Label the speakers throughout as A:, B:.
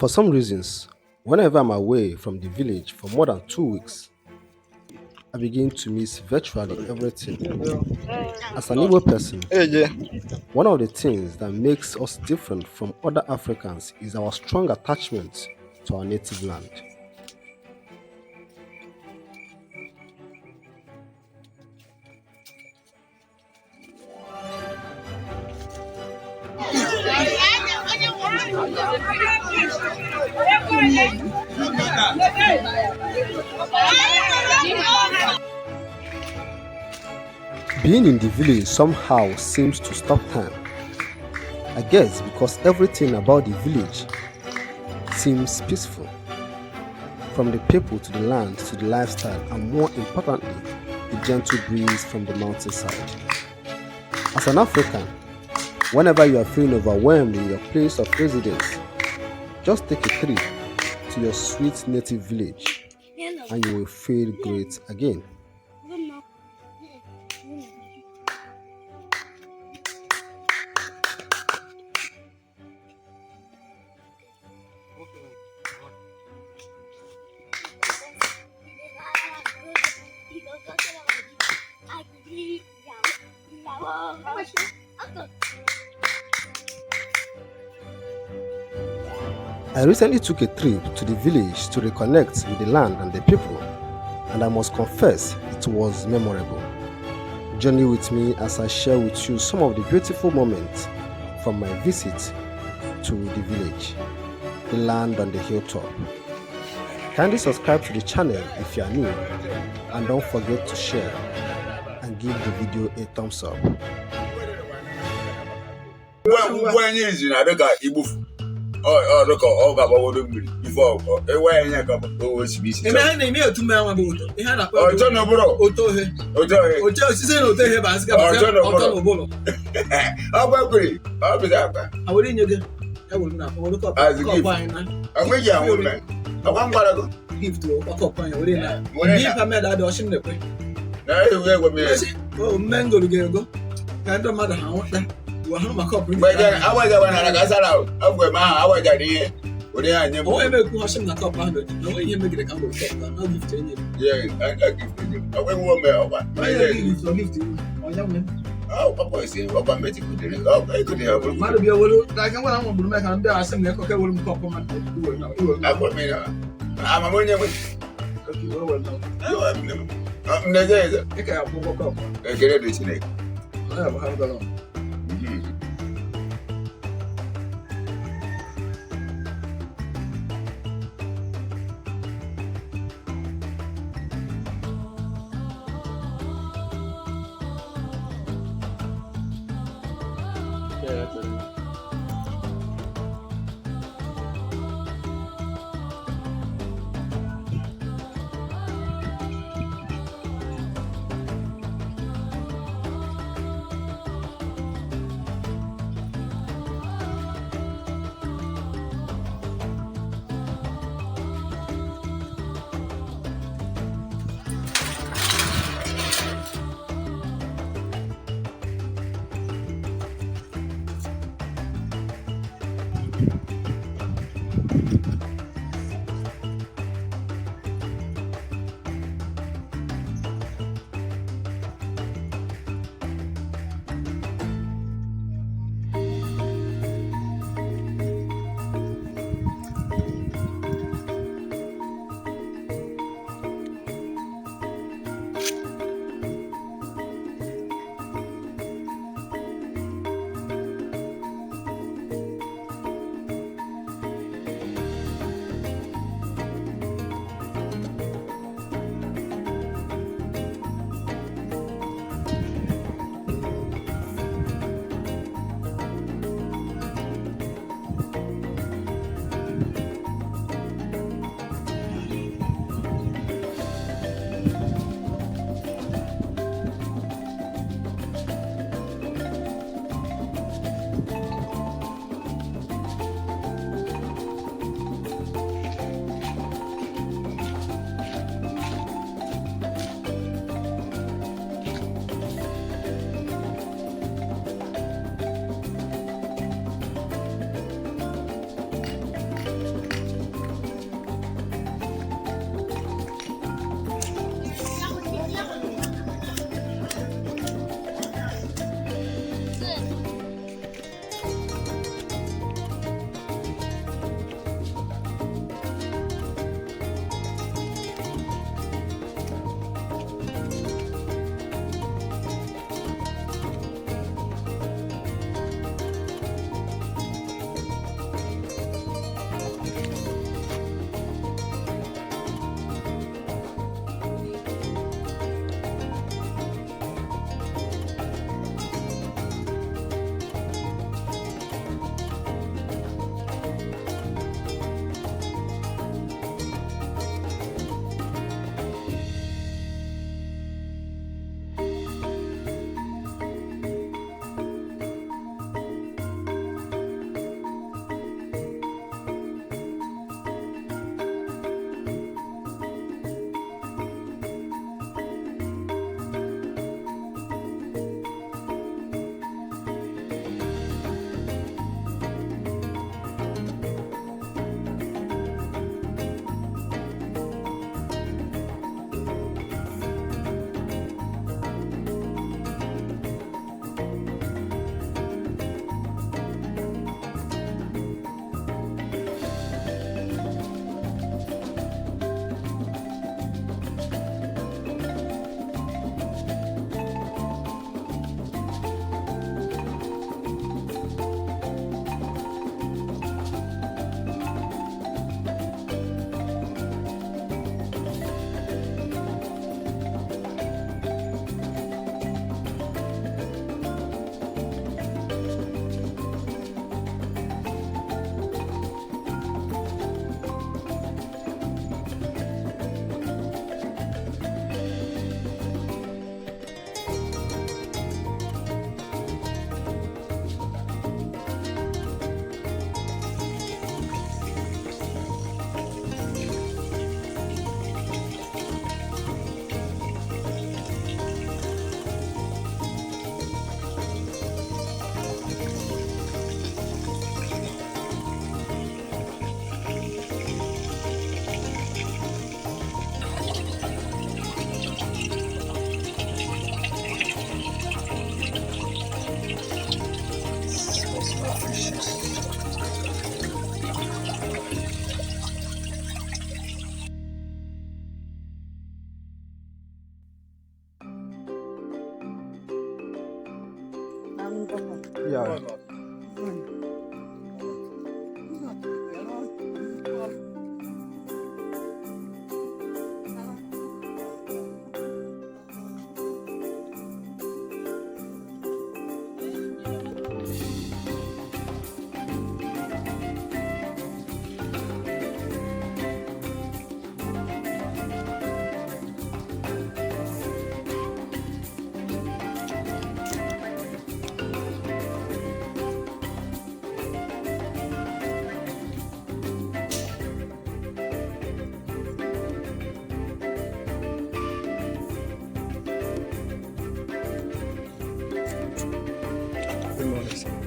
A: For some reasons, whenever I'm away from the village for more than 2 weeks, I begin to miss virtually everything. As an Igbo person,
B: Hey, yeah.
A: one of the things that makes us different from other Africans is our strong attachment to our native land. Being in the village somehow seems to stop time. I guess because everything about the village seems peaceful, from the people to the land to the lifestyle, and more importantly, the gentle breeze from the mountainside. As an African, whenever you are feeling overwhelmed in your place of residence, just take a trip to your sweet native village and you will feel great again. I recently took a trip to the village to reconnect with the land and the people, and I must confess it was memorable. Journey with me as I share with you some of the beautiful moments from my visit to the village, the land on the hilltop. Kindly subscribe to the channel if you are new, and don't forget to share and give the video a thumbs up.
B: When you is in Adaka, Igbo, or look, all about what before, away and always be. And I name you to my boat. He had a John Oboro, Oto, season of the Basket, or Bolo. How about Gray? I'll be that. I will in you. I will not look up as a gift. I will young woman. I want what I go give to a couple of women. When I met that ocean, the way. Now you will be. Oh, mango to go. Can't matter how much. But I was the one that got out of where I was at here. What I never was in the top 100. No way you make it a couple of top. I'll give to you. Yeah, I give to you. I went one over. I give to you. Oh, young man. Oh, Papa is in what I'm making. Oh, I could have. Might be a little like I want to make and there are some cocoa will pop on my do. I put me. I'm a money with you. I'm the I can't walk up. I get it. I have a long.
A: Yeah. Good morning, sir.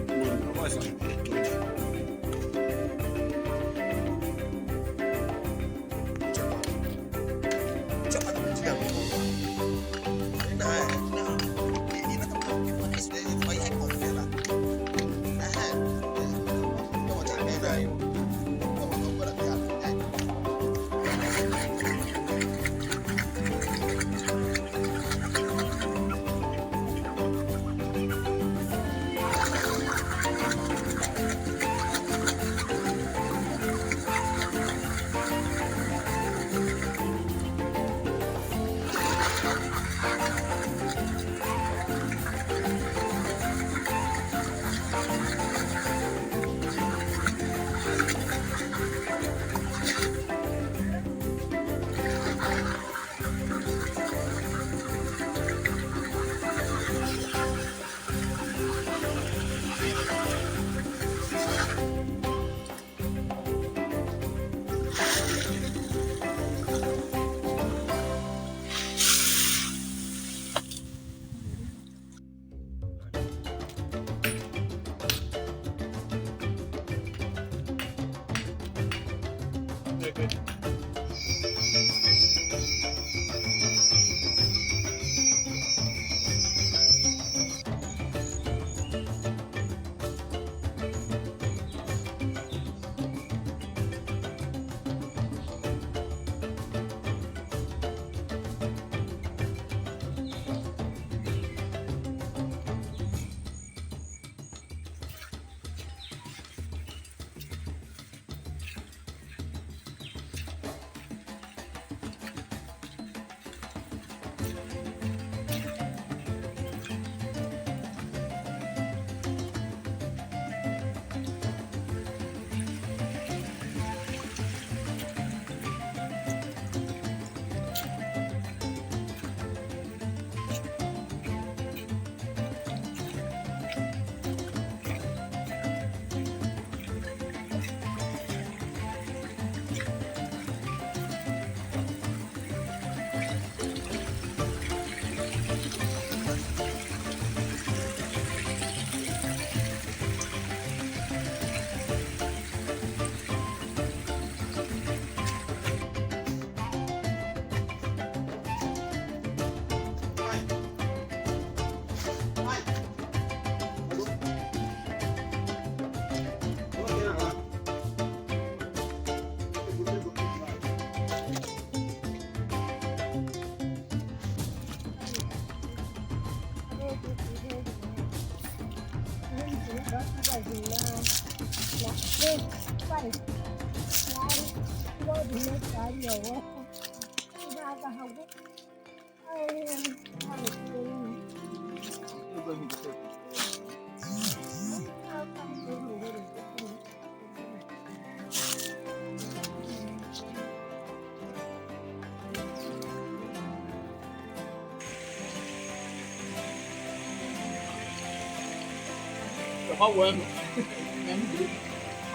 C: How well?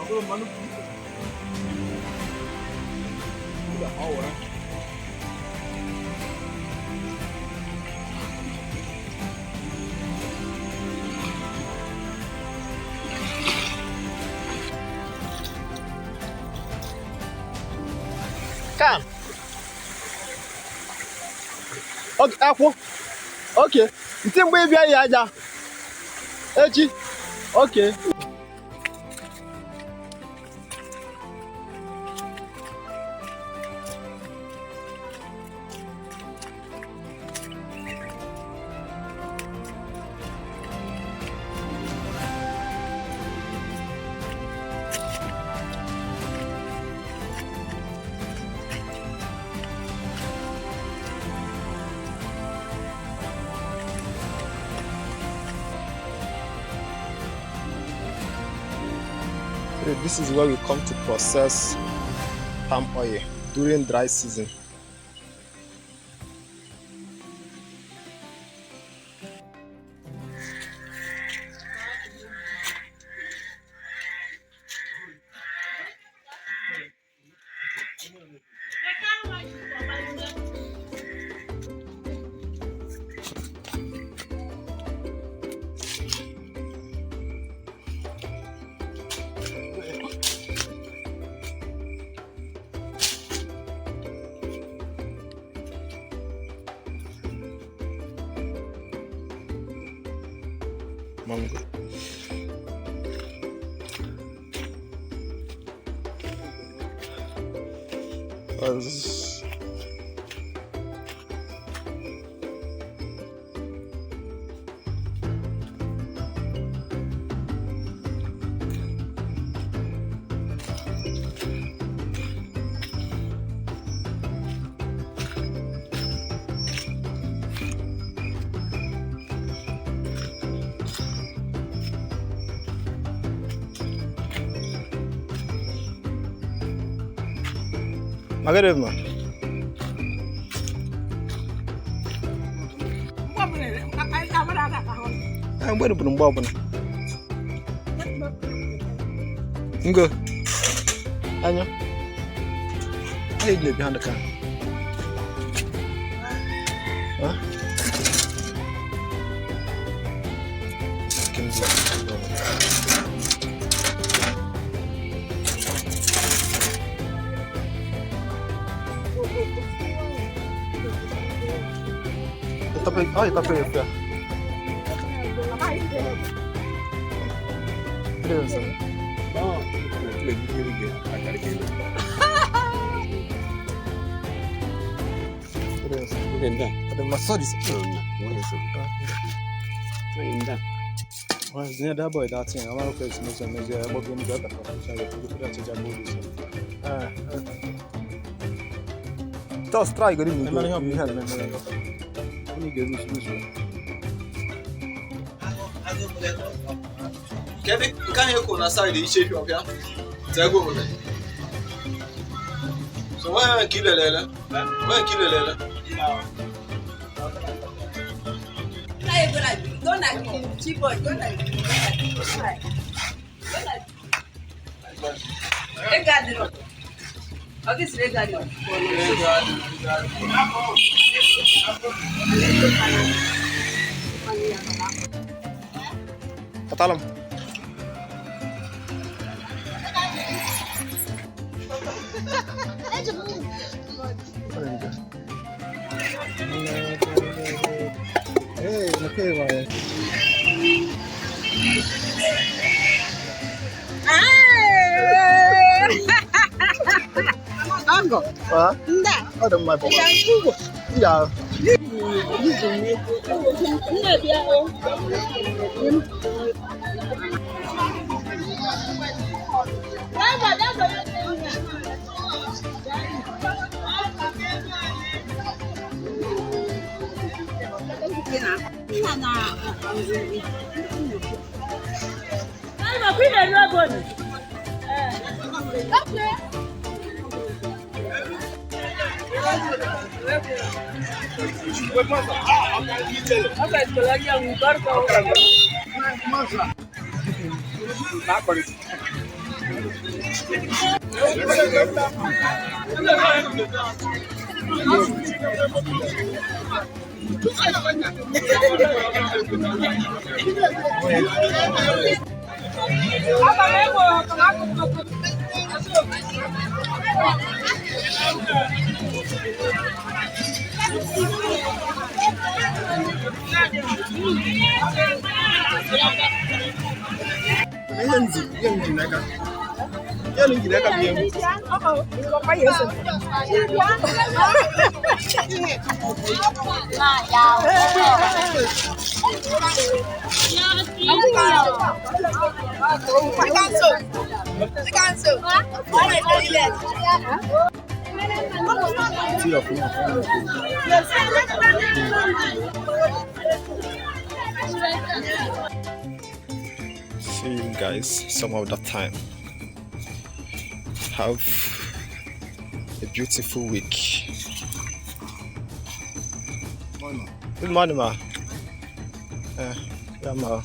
C: Aku mana pun. Udah mau lah. Kan? Oke, aku. Oke. Itu yang biar ya aja. Echi. Oke. This is where we come to process palm oil during dry season. Mango. Magarevma. I'm going to put them bob on. Go. Anya. Hey, behind the car. Huh? Oh, you tapin ya. Ada masuk di situ. Zina da boy da tin ama ko ismi so meje abo bi ni da ta ko sa ya ku da ta jabu di. To strike gari ni. Ni hal na. Ni gari su.
D: Kevin, kan you go na side the shape of ya? Tego mo. So why kill lela? Why kill lela?
E: Don't like cheap boy, don't like. Regarding. Okay, it's regarding.
C: Katalam. Hey, okay, boy.
E: Ango.
C: What?
E: Nda.
C: Ada mai bawa.
E: Ugbo.
C: Ya.
E: Nna bia o.
C: See you guys some of the time. have a beautiful week. Good morning, ma. Yeah, ma.